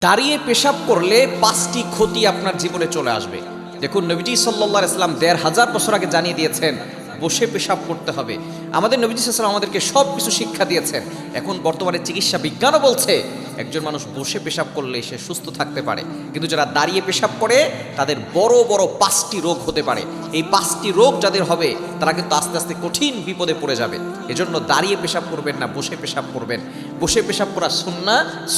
দাঁড়িয়ে পেশাব করলে 5টি ক্ষতি আপনার জীবনে চলে আসবে। দেখুন, নবীজি সাল্লাল্লাহু আলাইহি ওয়াসাল্লাম 1500 বছর আগে জানিয়ে দিয়েছেন বসে পেশাব করতে হবে। আমাদের নবীজি সাল্লাল্লাহু আলাইহি ওয়াসাল্লাম আমাদেরকে সব কিছু শিক্ষা দিয়েছেন। এখন বর্তমানে চিকিৎসা বিজ্ঞানও বলছে একজন মানুষ বসে পেশাব করলে সে সুস্থ থাকতে পারে, কিন্তু যারা দাঁড়িয়ে পেশাব করে তাদের বড় বড় 5টি রোগ হতে পারে। এই 5টি রোগ যাদের হবে তারা কিন্তু আস্তে আস্তে কঠিন বিপদে পড়ে যাবে। এজন্য দাঁড়িয়ে পেশাব করবেন না, বসে পেশাব করবেন। বসে পেশাব করা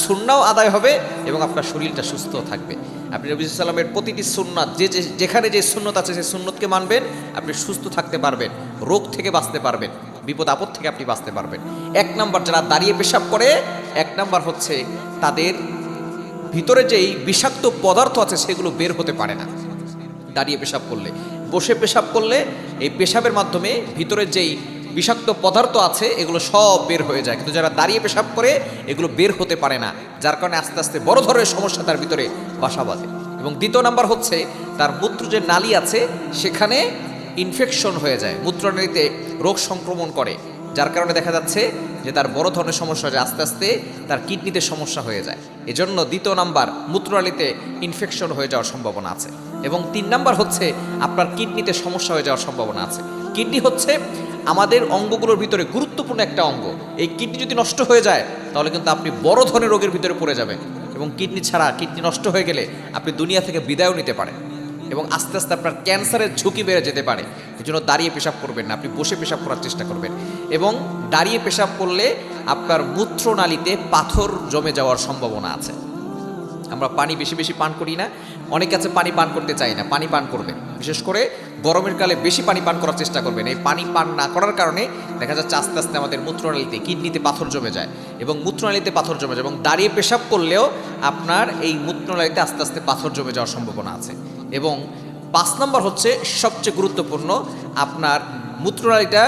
সুন্নাও আদায় হবে এবং আপনার শরীরটা সুস্থ থাকবে। আপনি নবী সাল্লাল্লাহু আলাইহি ওয়াসাল্লামের প্রতিটি সুন্নাত যেখানে যে সুন্নত আছে সেই সুন্নতকে মানবেন, আপনি সুস্থ থাকতে পারবেন, রোগ থেকে বাঁচতে পারবেন, বিপদ আপদ থেকে আপনি বাঁচতে পারবেন। 1 নাম্বার, যারা দাঁড়িয়ে পেশাব করে 1 নাম্বার হচ্ছে তাদের ভিতরে যেই বিষাক্ত পদার্থ আছে সেগুলো বের হতে পারে না দাঁড়িয়ে পেশাব করলে। বসে পেশাব করলে এই পেশাবের মাধ্যমে ভিতরে যেই বিষাক্ত পদার্থ আছে এগুলো সব বের হয়ে যায়, কিন্তু যারা দাঁড়িয়ে পেশাব করে এগুলো বের হতে পারে না, যার কারণে আস্তে আস্তে বড় ধরনের সমস্যা তার ভিতরে বাসা বাঁধে। এবং 2 নাম্বার হচ্ছে তার মূত্র যে নালী আছে সেখানে ইনফেকশন হয়ে যায়, মূত্রনালীতে রোগ সংক্রমণ করে, যার কারণে দেখা যাচ্ছে যে তার বড় ধরনের সমস্যা হয়ে যায়, আস্তে আস্তে তার কিডনিতে সমস্যা হয়ে যায়। এজন্য 2 নাম্বার, মূত্রনালীতে ইনফেকশন হয়ে যাওয়ার সম্ভাবনা আছে। এবং 3 নাম্বার হচ্ছে আপনার কিডনিতে সমস্যা হয়ে যাওয়ার সম্ভাবনা আছে। কিডনি হচ্ছে আমাদের অঙ্গগুলোর ভিতরে গুরুত্বপূর্ণ একটা অঙ্গ। এই কিডনি যদি নষ্ট হয়ে যায় তাহলে কিন্তু আপনি বড় ধরনের রোগের ভিতরে পড়ে যাবেন, এবং কিডনি নষ্ট হয়ে গেলে আপনি দুনিয়া থেকে বিদায়ও নিতে পারেন, এবং আস্তে আস্তে আপনার ক্যান্সারের ঝুঁকি বেড়ে যেতে পারে। এই জন্য দাঁড়িয়ে পেশাব করবেন না, আপনি বসে পেশাব করার চেষ্টা করবেন। এবং দাঁড়িয়ে পেশাব করলে আপনার মূত্রনালীতে পাথর জমে যাওয়ার সম্ভাবনা আছে। আমরা পানি বেশি বেশি পান করি না, অনেকে আছে পানি পান করতে চাই না, পানি পান করবেন। বিশেষ করে গরমের কালে বেশি পানি পান করার চেষ্টা করবেন। এই পানি পান না করার কারণে দেখা যাচ্ছে আস্তে আস্তে আমাদের মূত্রনালীতে, কিডনিতে পাথর জমে যায়, এবং মূত্রনালীতে পাথর জমে যায়, এবং দাঁড়িয়ে পেশাব করলেও আপনার এই মূত্রনালীতে আস্তে আস্তে পাথর জমে যাওয়ার সম্ভাবনা আছে। এবং 5 নম্বর হচ্ছে সবচেয়ে গুরুত্বপূর্ণ, আপনার মূত্রনালীটা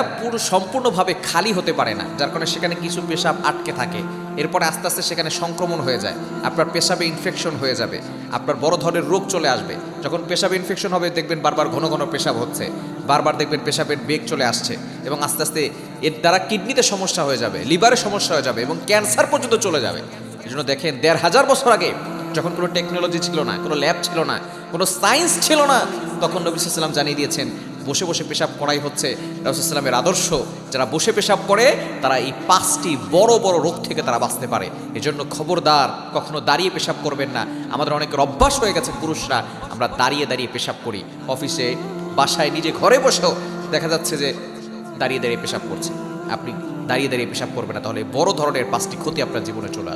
সম্পূর্ণভাবে খালি হতে পারে না, যার কারণে সেখানে কিছু পেশাব আটকে থাকে। এরপরে আস্তে আস্তে সেখানে সংক্রমণ হয়ে যায়, আপনার পেশাবে ইনফেকশন হয়ে যাবে, আপনার বড় ধরনের রোগ চলে আসবে। যখন পেশাবে ইনফেকশন হবে দেখবেন বারবার ঘন ঘন পেশাব হচ্ছে, বারবার দেখবেন পেশাবের বেগ চলে আসছে, এবং আস্তে আস্তে এর দ্বারা কিডনিতে সমস্যা হয়ে যাবে, লিভারে সমস্যা হয়ে যাবে, এবং ক্যান্সার পর্যন্ত চলে যাবে। এই জন্য দেখেন 1500 বছর আগে যখন কোনো টেকনোলজি ছিল না, কোনো ল্যাব ছিল না, কোনো সায়েন্স ছিল না, তখন নবী সাল্লাল্লাহু আলাইহি ওয়াসাল্লাম জানিয়ে দিয়েছেন বসে বসে পেশাব করাই হচ্ছে রাসূলুল্লাহ সাল্লাল্লাহু আলাইহি ওয়াসাল্লামের আদর্শ। যারা বসে পেশাব করে তারা এই 5টি বড় বড় রোগ থেকে তারা বাঁচতে পারে। এজন্য খবরদার কখনো দাঁড়িয়ে পেশাব করবেন না। আমাদের অনেকের অভ্যাস হয়ে গেছে, পুরুষরা আমরা দাঁড়িয়ে দাঁড়িয়ে পেশাব করি, অফিসে, বাসায়, নিজে ঘরে বসেও দেখা যাচ্ছে যে দাঁড়িয়ে দাঁড়িয়ে পেশাব করছে। আপনি দাঁড়িয়ে দাঁড়িয়ে পেশাব করবেন না, তাহলে বড় ধরনের 5টি ক্ষতি আপনার জীবনে চলে আসবে।